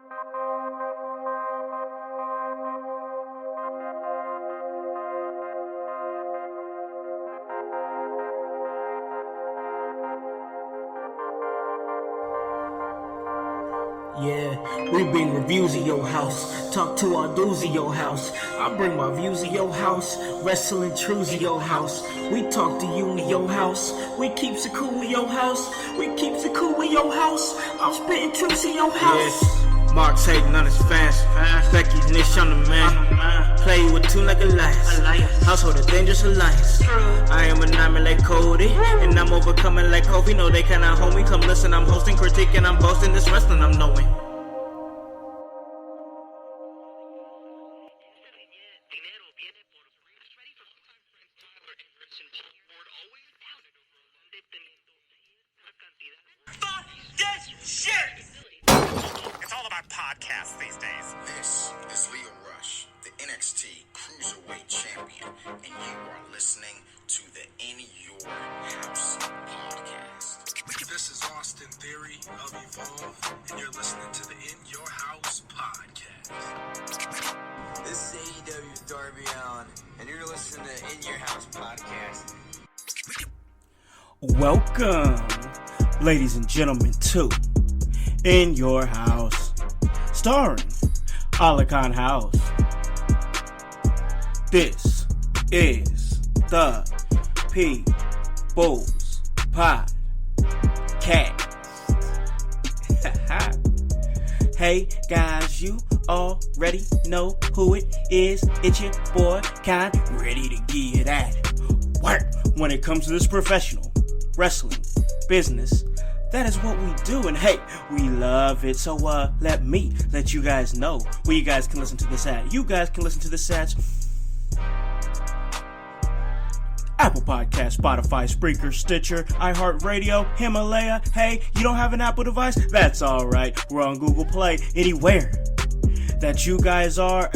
Yeah, we bring reviews of your house. Talk to our dudes of your house. I bring my views of your house. Wrestling truths of your house. We talk to you in your house. We keeps it cool in your house. We keeps it cool in your house. I'm spitting truths in your house. Yes, Mark's hating on his fans. Becky's niche on the man. Play with two like a lion. Household a dangerous alliance. I am like Cody, and I'm overcoming like Kobe. No, they cannot hold me. Come listen, I'm hosting, critiquing, I'm boasting. This wrestling I'm knowing. Fuck this shit! It's all about podcasts these days. This is Leo Rush, the NXT Cruiserweight Champion, and you are listening to the In Your House podcast. This is Austin Theory of Evolve, and you're listening to the In Your House podcast. This is AEW's Darby Allin, and you're listening to In Your House podcast. Welcome, ladies and gentlemen, to In Your House, starring Alakan House. This is the People's Podcast. Hey guys, you already know who it is. It's your boy, Con, ready to give it at work. When it comes to this professional wrestling business, that is what we do, and hey, we love it. So let you guys know where you guys can listen to this at. You guys can listen to this at Apple Podcast, Spotify, Spreaker, Stitcher, iHeartRadio, Himalaya. Hey, you don't have an Apple device? That's alright. We're on Google Play. Anywhere that you guys are,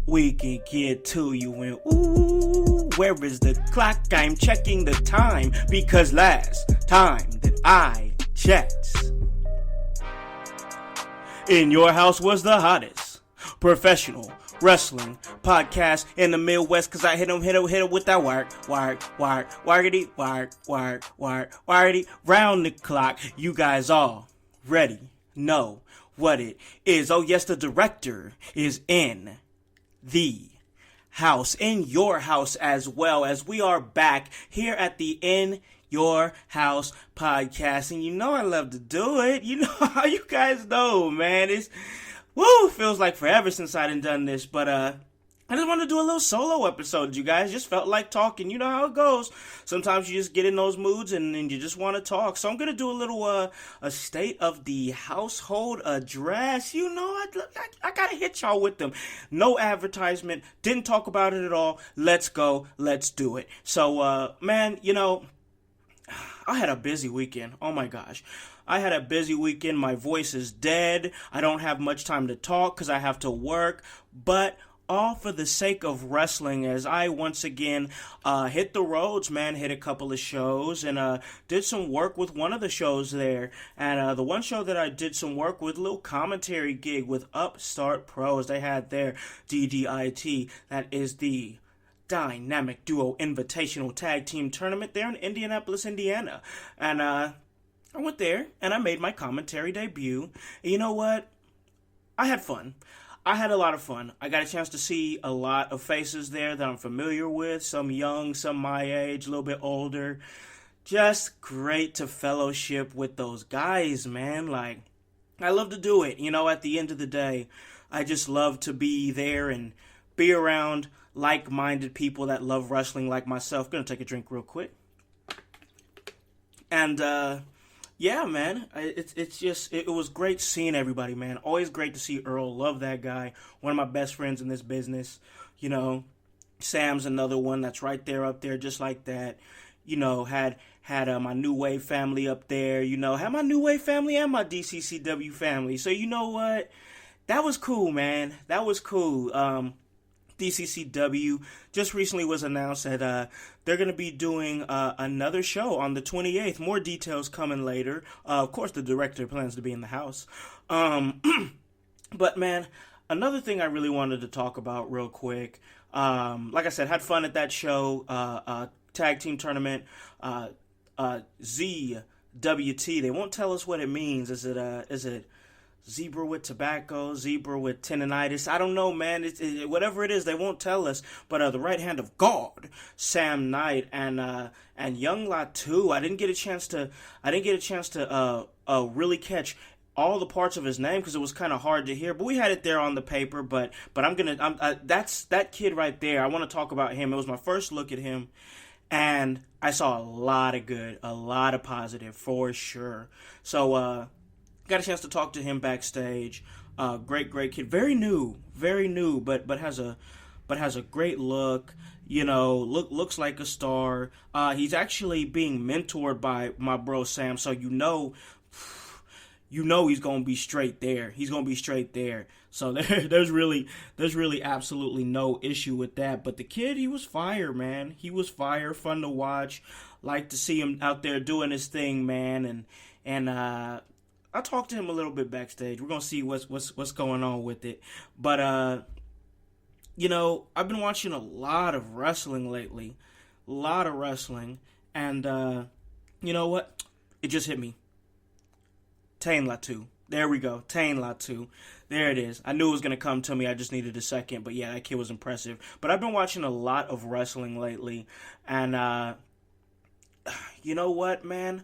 we can get to you. And ooh, where is the clock? I'm checking the time, because last time that I checked, In Your House was the hottest professional wrestling podcast in the Midwest, cause I hit him with that wargity, round the clock. You guys already know what it is. Oh yes, the director is in the house, in your house, as well as we are back here at the In Your House podcast. And you know I love to do it. You know how you guys know, man. It's feels like forever since I done this, but I just wanted to do a little solo episode. You guys just felt like talking. You know how it goes. Sometimes you just get in those moods and you just want to talk. So I'm gonna do a little a state of the household address. You know, I gotta hit y'all with them. No advertisement. Didn't talk about it at all. Let's go. Let's do it. So man, you know, I had a busy weekend. Oh my gosh. I had a busy weekend. My voice is dead. I don't have much time to talk because I have to work. But all for the sake of wrestling, as I once again hit the roads, man. Hit a couple of shows and did some work with one of the shows there. And the one show that I did some work with, a little commentary gig with Upstart Pros. They had their DDIT. That is the Dynamic Duo Invitational Tag Team Tournament there in Indianapolis, Indiana. And I went there and I made my commentary debut. And you know what? I had fun. I had a lot of fun. I got a chance to see a lot of faces there that I'm familiar with. Some young, some my age, a little bit older. Just great to fellowship with those guys, man. Like, I love to do it. You know, at the end of the day, I just love to be there and be around like-minded people that love wrestling like myself. Gonna take a drink real quick. And, yeah, man, it was great seeing everybody, man. Always great to see Earl. Love that guy. One of my best friends in this business. You know, Sam's another one that's right there up there just like that. You know, had my New Wave family up there. You know, had my New Wave family and my DCCW family. So you know what? That was cool, man. That was cool. DCCW just recently was announced that they're going to be doing another show on the 28th. More details coming later. Of course, the director plans to be in the house. But man, another thing I really wanted to talk about real quick. Like I said, had fun at that show. Tag team tournament. ZWT. They won't tell us what it means. Is it zebra with tobacco, zebra with tendonitis? I don't know, man. Whatever it is, they won't tell us. But the right hand of God, Sam Knight and Young Latu. I didn't get a chance to really catch all the parts of his name because it was kind of hard to hear. But we had it there on the paper. But that's that kid right there. I want to talk about him. It was my first look at him, and I saw a lot of good, a lot of positive for sure. So got a chance to talk to him backstage. Great kid. Very new, but has a great look. Looks like a star. He's actually being mentored by my bro Sam, so you know he's gonna be straight there. So there's really absolutely no issue with that. But the kid, he was fire, man. He was fire, fun to watch. Like to see him out there doing his thing, man. And I talked to him a little bit backstage. We're gonna see what's going on with it. But I've been watching a lot of wrestling lately. And you know what? It just hit me. Tain Latu. There we go. Tain Latu. There it is. I knew it was gonna come to me. I just needed a second. But yeah, that kid was impressive. But I've been watching a lot of wrestling lately. And you know what, man?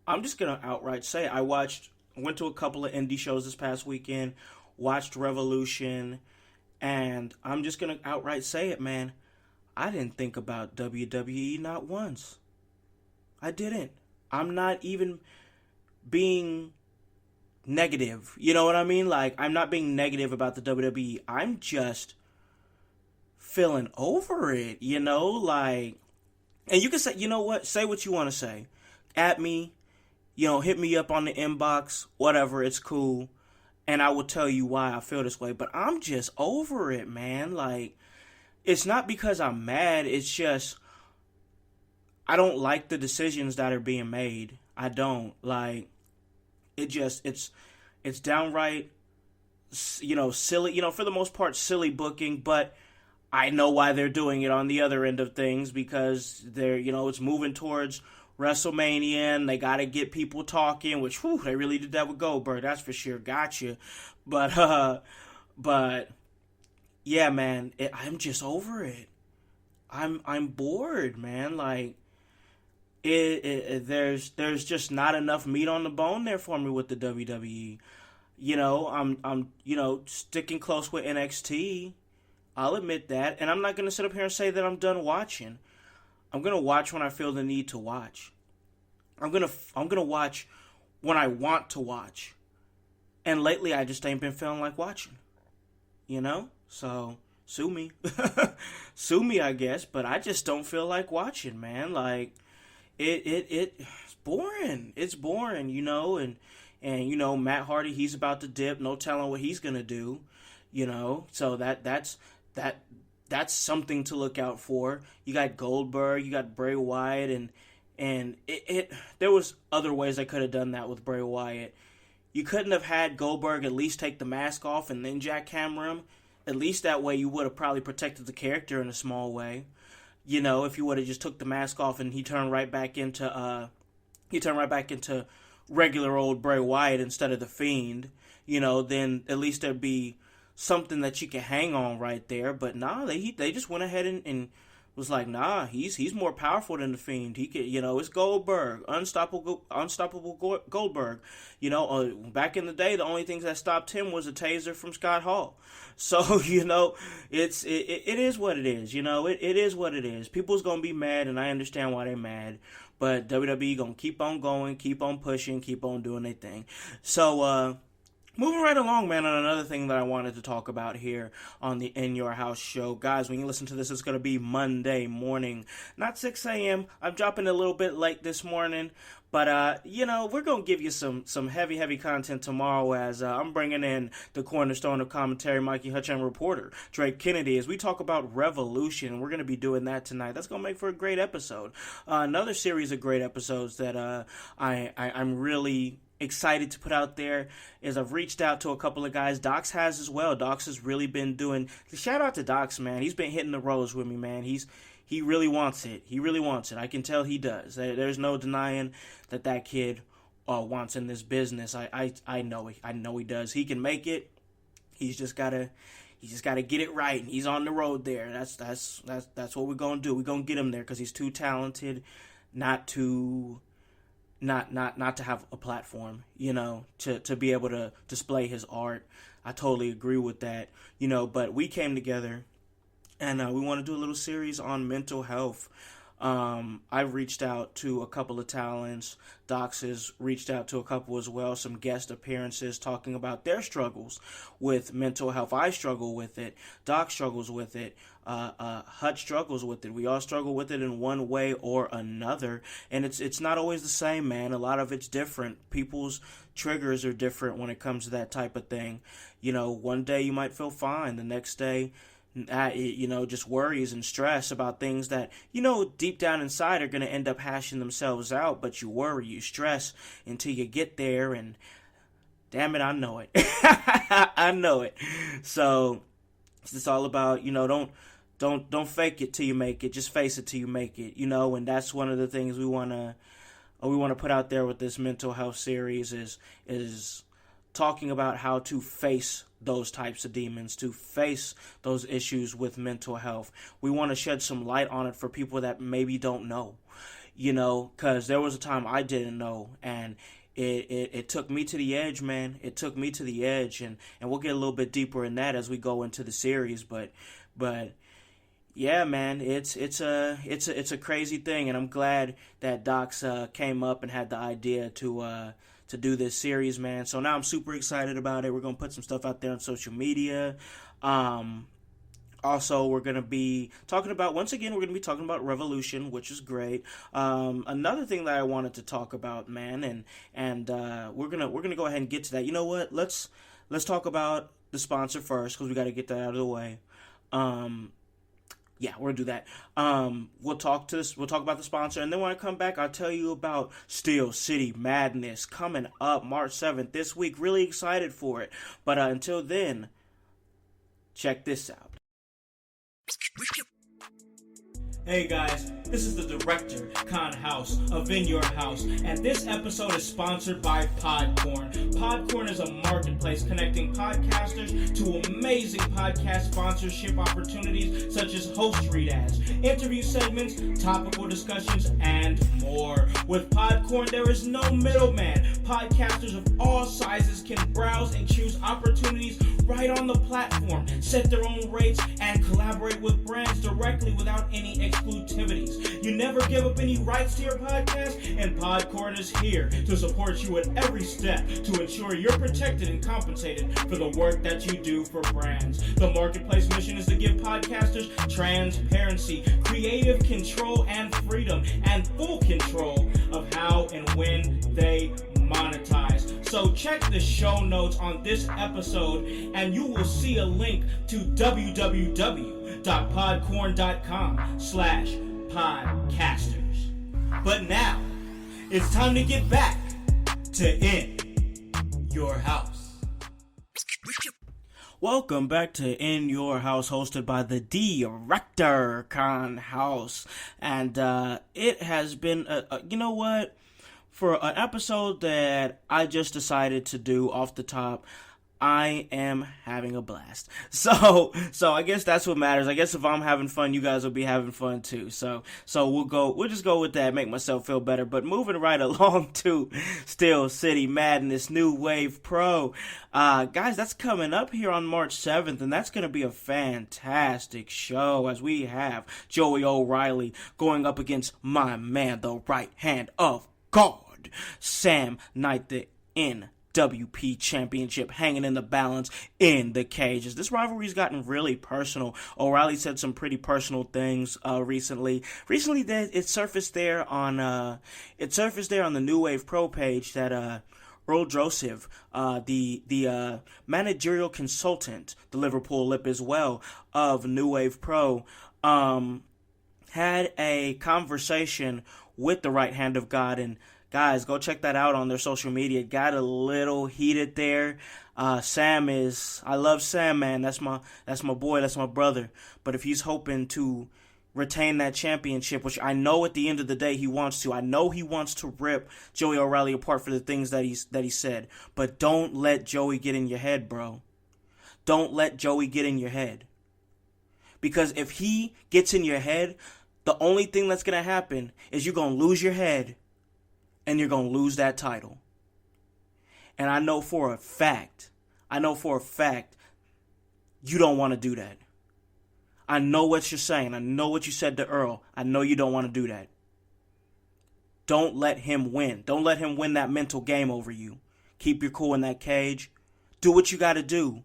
I'm just gonna outright say I went to a couple of indie shows this past weekend, watched Revolution, and I'm just gonna outright say it, man. I didn't think about WWE not once. I didn't. I'm not even being negative. You know what I mean? Like, I'm not being negative about the WWE. I'm just feeling over it, like, and you can say, you know what? Say what you want to say. At me. Hit me up on the inbox, whatever, it's cool, and I will tell you why I feel this way, but I'm just over it, man. Like, it's not because I'm mad, it's just, I don't like the decisions that are being made. I don't, like, it's downright, silly, for the most part, silly booking, but I know why they're doing it on the other end of things, because they're, it's moving towards WrestleMania, and they got to get people talking, which, they really did that with Goldberg, that's for sure, gotcha. But yeah, man, I'm just over it. I'm bored, man. Like, there's just not enough meat on the bone there for me with the WWE. I'm sticking close with NXT. I'll admit that, and I'm not gonna sit up here and say that I'm done watching. I'm gonna watch when I feel the need to watch. I'm gonna watch when I want to watch. And lately, I just ain't been feeling like watching. So sue me, sue me, I guess. But I just don't feel like watching, man. Like it's boring. It's boring, and Matt Hardy, he's about to dip. No telling what he's gonna do. So that's something to look out for. You got Goldberg, you got Bray Wyatt, and there was other ways I could have done that with Bray Wyatt. You couldn't have had Goldberg at least take the mask off and then jackhammer him. At least that way you would have probably protected the character in a small way. If you would have just took the mask off and he turned right back into regular old Bray Wyatt instead of the Fiend, then at least there'd be something that you can hang on right there. But nah, they just went ahead and was like, nah, he's more powerful than the Fiend. He could, it's Goldberg, unstoppable Goldberg. Back in the day, the only things that stopped him was a taser from Scott Hall. So it is what it is. It is what it is. People's gonna be mad, and I understand why they're mad. But WWE gonna keep on going, keep on pushing, keep on doing their thing. So Moving right along, man, on another thing that I wanted to talk about here on the In Your House show. Guys, when you listen to this, it's going to be Monday morning, not 6 a.m. I'm dropping a little bit late this morning, but, we're going to give you some heavy content tomorrow as I'm bringing in the cornerstone of commentary, Mikey Hutch, and reporter Drake Kennedy, as we talk about revolution. We're going to be doing that tonight. That's going to make for a great episode. Another series of great episodes that I'm really excited to put out there is I've reached out to a couple of guys. Docs has as well. Docs has really been doing, shout out to Docs, man. He's been hitting the roads with me, man. He really wants it. He really wants it. I can tell he does. There's no denying that kid wants in this business. I know he does. He can make it. He's just gotta get it right. And he's on the road there. That's what we're gonna do. We're gonna get him there because he's too talented not to have a platform, to be able to display his art. I totally agree with that, but we came together and we want to do a little series on mental health. I've reached out to a couple of talents. Docs has reached out to a couple as well, some guest appearances talking about their struggles with mental health. I struggle with it. Doc struggles with it. Hutch struggles with it. We all struggle with it in one way or another, and it's not always the same, man. A lot of it's different. People's triggers are different when it comes to that type of thing. One day you might feel fine. The next day, just worries and stress about things that, deep down inside are going to end up hashing themselves out, but you worry, you stress until you get there, and damn it, I know it. I know it. So it's all about, don't fake it till you make it. Just face it till you make it, and that's one of the things we want to put out there with this mental health series is talking about how to face those types of demons, to face those issues with mental health. We want to shed some light on it for people that maybe don't know, because there was a time I didn't know, and it took me to the edge, man. It took me to the edge, and we'll get a little bit deeper in that as we go into the series, but yeah, man, it's a crazy thing, and I'm glad that Docs came up and had the idea to do this series, man. So now I'm super excited about it. We're gonna put some stuff out there on social media. Also, we're gonna be talking about revolution, which is great. Another thing that I wanted to talk about, man, and we're gonna go ahead and get to that. You know what? Let's talk about the sponsor first because we got to get that out of the way. Yeah, we're gonna do that. We'll talk about the sponsor, and then when I come back, I'll tell you about Steel City Madness coming up March 7th this week. Really excited for it. But until then, check this out. Hey guys, this is the director, Con House, of In Your House, and this episode is sponsored by Podcorn. Podcorn is a marketplace connecting podcasters to amazing podcast sponsorship opportunities such as host read ads, interview segments, topical discussions, and more. With Podcorn, there is no middleman. Podcasters of all sizes can browse and choose opportunities right on the platform, set their own rates, and collaborate with brands directly without any exclusivities. You never give up any rights to your podcast, and Podcorn is here to support you at every step to ensure you're protected and compensated for the work that you do for brands. The marketplace mission is to give podcasters transparency, creative control, and freedom, and full control of how and when they monetize. So check the show notes on this episode and you will see a link to www.podcorn.com/podcasters. But now it's time to get back to In Your House. Welcome back to In Your House, hosted by the director, Con House. And it has been, you know what? For an episode that I just decided to do off the top, I am having a blast. So I guess that's what matters. I guess if I'm having fun, you guys will be having fun too. So we'll just go with that, make myself feel better. But moving right along to Steel City Madness New Wave Pro. Guys, that's coming up here on March 7th, and that's going to be a fantastic show as we have Joey O'Reilly going up against my man, the right hand of God, Sam Knight, the NWP championship hanging in the balance in the cages. This rivalry's gotten really personal. O'Reilly said some pretty personal things recently. Recently, it surfaced there on the New Wave Pro page that Earl Joseph, the managerial consultant, the Liverpool Lip as well of New Wave Pro, had a conversation with the Right Hand of God. And guys, go check that out on their social media. It got a little heated there. I love Sam, man. That's my boy. That's my brother. But if he's hoping to retain that championship, which I know at the end of the day he wants to. I know he wants to rip Joey O'Reilly apart for the things that he said. But don't let Joey get in your head, bro. Don't let Joey get in your head. Because if he gets in your head, the only thing that's going to happen is you're going to lose your head and you're going to lose that title. And I know for a fact, you don't want to do that. I know what you're saying. I know what you said to Earl. I know you don't want to do that. Don't let him win. Don't let him win that mental game over you. Keep your cool in that cage. Do what you got to do,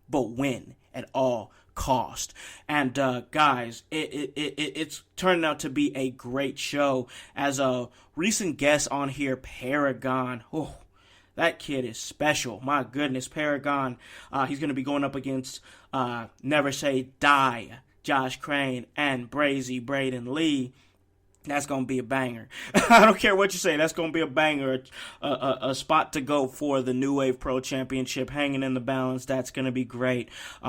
but win at all cost. And guys, it's turning out to be a great show. As a recent guest on here, Paragon. Oh, that kid is special. My goodness, Paragon. He's going to be going up against Never Say Die, Josh Crane, and Braden Lee. That's going to be a banger. I don't care what you say. That's going to be a banger. A spot to go for the New Wave Pro Championship hanging in the balance. That's going to be great.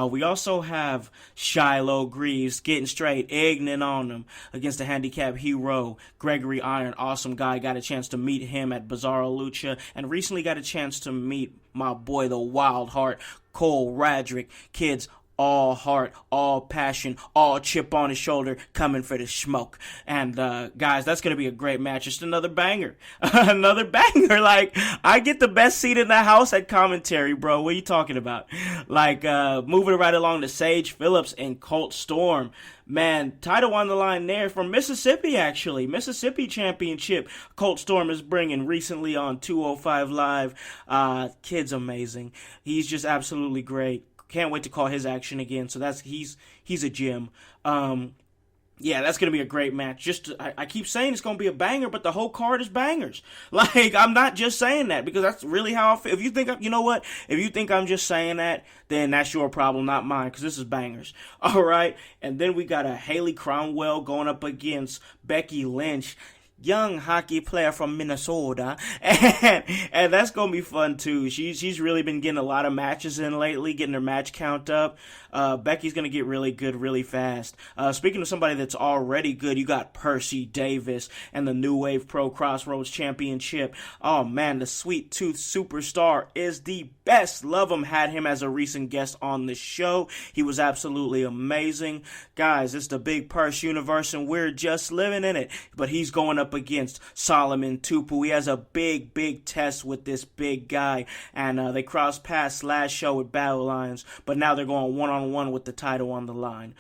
We also have Shiloh Greaves getting straight, egging on them against the handicap hero, Gregory Iron. Awesome guy. Got a chance to meet him at Bizarro Lucha and recently got a chance to meet my boy, the Wild Heart, Cole Radrick. Kids, all heart, all passion, all chip on his shoulder, coming for the smoke. And guys, that's going to be a great match. Just another banger. Another banger. Like, I get the best seat in the house at commentary, bro. What are you talking about? Like, moving right along to Sage Phillips and Colt Storm. Man, title on the line there from Mississippi, actually. Mississippi Championship. Colt Storm is bringing recently on 205 Live. Kid's amazing. He's just absolutely great. Can't wait to call his action again. So he's a gem. Yeah, that's going to be a great match. I keep saying it's going to be a banger, but the whole card is bangers. Like, I'm not just saying that because that's really how I feel. If you think, you know what? If you think I'm just saying that, then that's your problem, not mine, because this is bangers. All right. And then we got a Haley Cromwell going up against Becky Lynch. Young hockey player from Minnesota, and that's gonna be fun too. She's really been getting a lot of matches in lately, getting her match count up. Becky's gonna get really good really fast. Speaking of somebody that's already good, you got Percy Davis and the New Wave Pro Crossroads Championship. Oh man, the Sweet Tooth Superstar is the best. Love him. Had him as a recent guest on the show. He was absolutely amazing. Guys, it's the Big Purse universe and we're just living in it. But he's going up against Solomon Tupu. He has a big test with this big guy, and they crossed paths last show with Battle Lions, but now they're going one-on-one with the title on the line.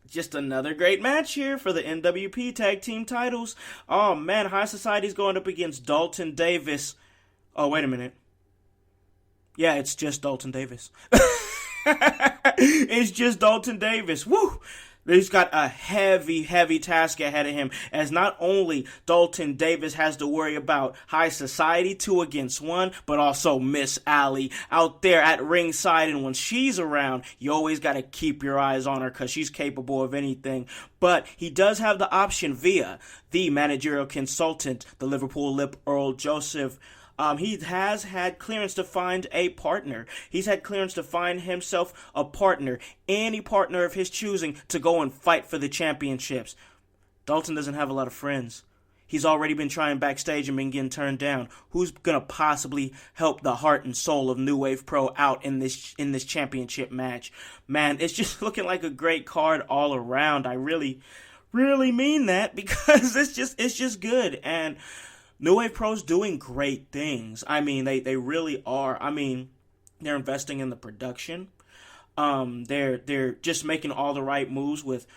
Just another great match here for the NWP Tag Team titles. Oh man, High Society's going up against Dalton Davis. Oh, wait a minute. Yeah, it's just Dalton Davis. It's just Dalton Davis. Woo! He's got a heavy task ahead of him, as not only Dalton Davis has to worry about High Society 2 against 1, but also Miss Allie out there at ringside, and when she's around, you always got to keep your eyes on her because she's capable of anything. But he does have the option via the managerial consultant, the Liverpool Lip, Earl Joseph. He has had clearance to find a partner. He's had clearance to find himself a partner, any partner of his choosing, to go and fight for the championships. Dalton doesn't have a lot of friends. He's already been trying backstage and been getting turned down. Who's going to possibly help the heart and soul of New Wave Pro out in this championship match? Man, it's just looking like a great card all around. I really mean that because it's just good. And New Wave Pro's doing great things. I mean, they really are. I mean, they're investing in the production. They're just making all the right moves with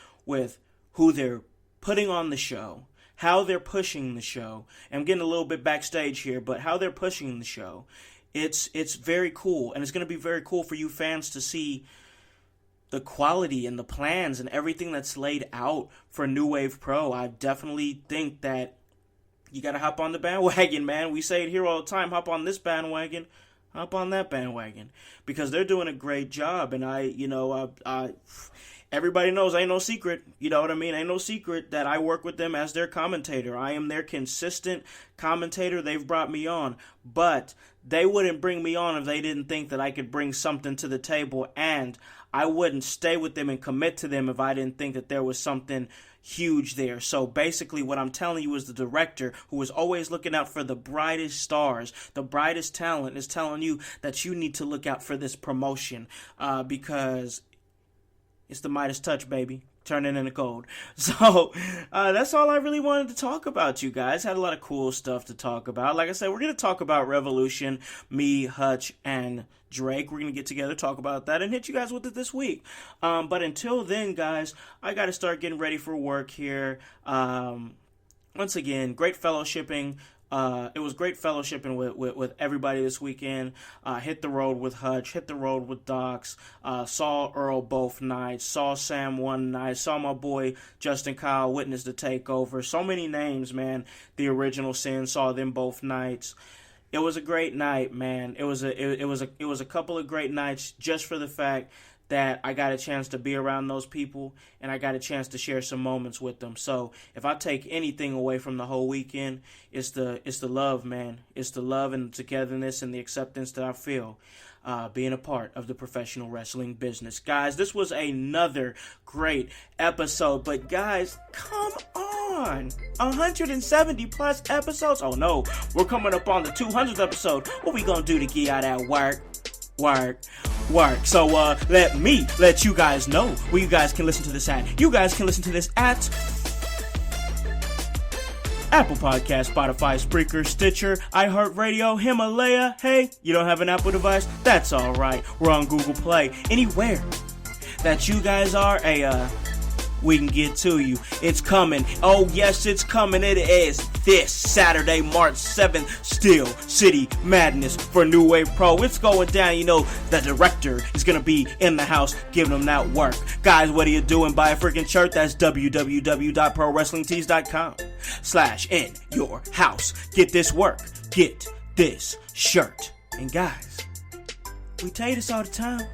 who they're putting on the show, how they're pushing the show. I'm getting a little bit backstage here, but how they're pushing the show, it's very cool, and it's going to be very cool for you fans to see the quality and the plans and everything that's laid out for New Wave Pro. I definitely think that you got to hop on the bandwagon, man. We say it here all the time, hop on this bandwagon, hop on that bandwagon, because they're doing a great job. And everybody knows, ain't no secret, you know what I mean? Ain't no secret that I work with them as their commentator. I am their consistent commentator. They've brought me on, but they wouldn't bring me on if they didn't think that I could bring something to the table, and I wouldn't stay with them and commit to them if I didn't think that there was something huge there. So basically what I'm telling you is the director, who is always looking out for the brightest stars, the brightest talent, is telling you that you need to look out for this promotion because it's the Midas touch, baby. Turning into gold. So that's all I really wanted to talk about, you guys. Had a lot of cool stuff to talk about. Like I said, we're going to talk about Revolution, me, Hutch, and Drake. We're going to get together, talk about that, and hit you guys with it this week. But until then, guys, I got to start getting ready for work here. Once again, great fellowshipping. It was great fellowshipping with everybody this weekend. Hit the road with Hutch, hit the road with Docs, saw Earl both nights, saw Sam one night, saw my boy Justin Kyle witness the takeover. So many names, man. The Original Sin, saw them both nights. It was a great night, man. It was a couple of great nights just for the fact that I got a chance to be around those people and I got a chance to share some moments with them. So if I take anything away from the whole weekend, it's the love, man. It's the love and the togetherness and the acceptance that I feel being a part of the professional wrestling business. Guys, this was another great episode, but guys, come on. 170 plus episodes? Oh no, we're coming up on the 200th episode. What we gonna do to get out that work? So let me let you guys know where you guys can listen to this at. You guys can listen to this at Apple Podcast, Spotify, Spreaker, Stitcher, iHeartRadio, Himalaya. Hey, you don't have an Apple device? That's alright. We're on Google Play. Anywhere that you guys are, we can get to you. It's coming. Oh, yes, it's coming. It is this Saturday, March 7th. Steel City Madness for New Wave Pro. It's going down. You know, the director is going to be in the house giving them that work. Guys, what are you doing? Buy a freaking shirt. That's www.prowrestlingtees.com/in-your-house. Get this work. Get this shirt. And guys, we tell you this all the time.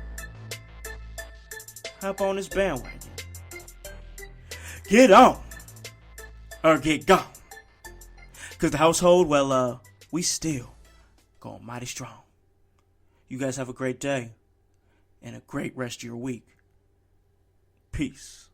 Hop on this bandwagon. Get on or get gone. Because the household, well, we still going mighty strong. You guys have a great day and a great rest of your week. Peace.